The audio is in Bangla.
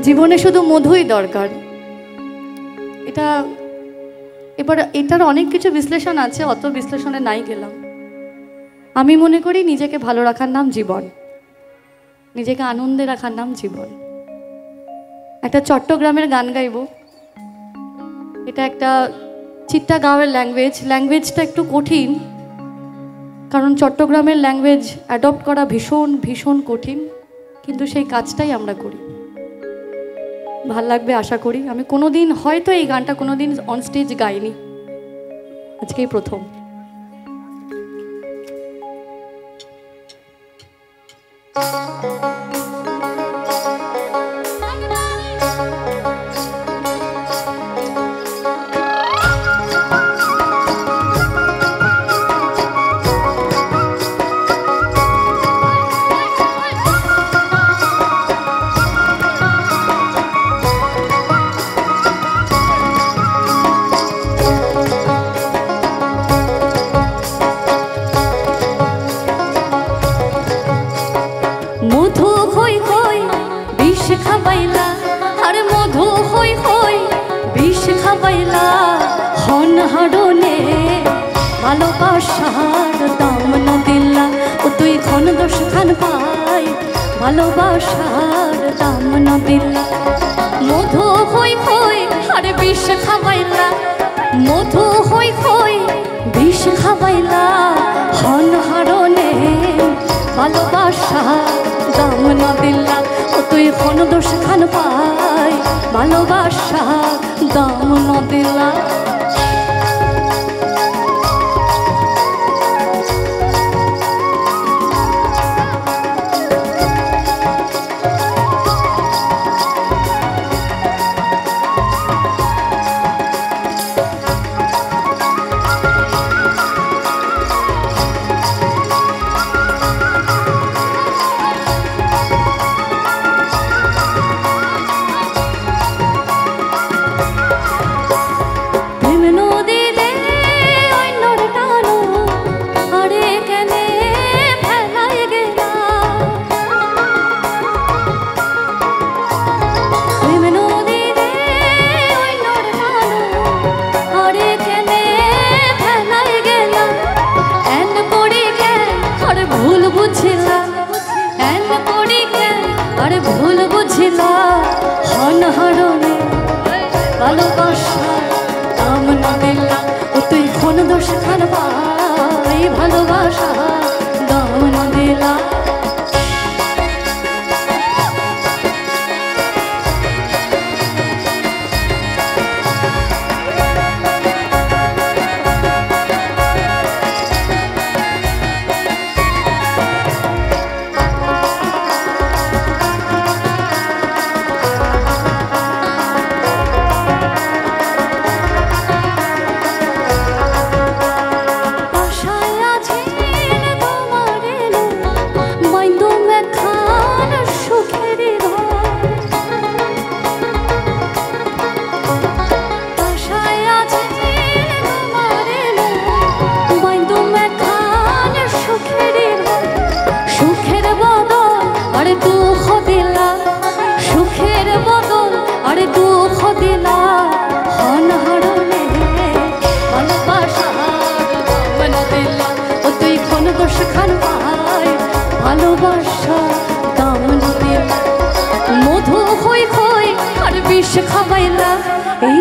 জীবনে শুধু মধুই দরকার। এবার এটার অনেক কিছু বিশ্লেষণ আছে, অত বিশ্লেষণে নাই গেলাম। আমি মনে করি নিজেকে ভালো রাখার নাম জীবন, নিজেকে আনন্দে রাখার নাম জীবন। একটা চট্টগ্রামের গান গাইব। এটা একটা চিত্তাগাঁওয়ের ল্যাঙ্গুয়েজটা একটু কঠিন, কারণ চট্টগ্রামের ল্যাঙ্গুয়েজ অ্যাডপ্ট করা ভীষণ ভীষণ কঠিন, কিন্তু সেই কাজটাই আমরা করি। ভাল লাগবে আশা করি। আমি কোনোদিন হয়তো এই গানটা কোনোদিন অন স্টেজ গাইনি, আজকেই প্রথম। মধু হই হই বিষ খাবাইলা, আর মধু হই হই বিষ খাবাইলা, হন হারনে ভালোবাসার দাম না দিলা। ও তুই খন দোষ খান পাই, ভালোবাসার দাম না দিলা। মধু হই হই আর বিষ খাবাইলা, মধু হই হই বিষ খাবাইলা, হন হারনে ভালোবাসা দাম না দিলা। ও তুই কোন দোষ খান পাই, ভালোবাসা দাম না দিলা। ভুল বুঝিলা হন হারনে ভালোবাসা দাম না দিলা। ও তুই কোন দোষ খান পাই, ভালোবাসা দাম না দিলা। মধু হই হই আর বিষ খাবাইলা, এই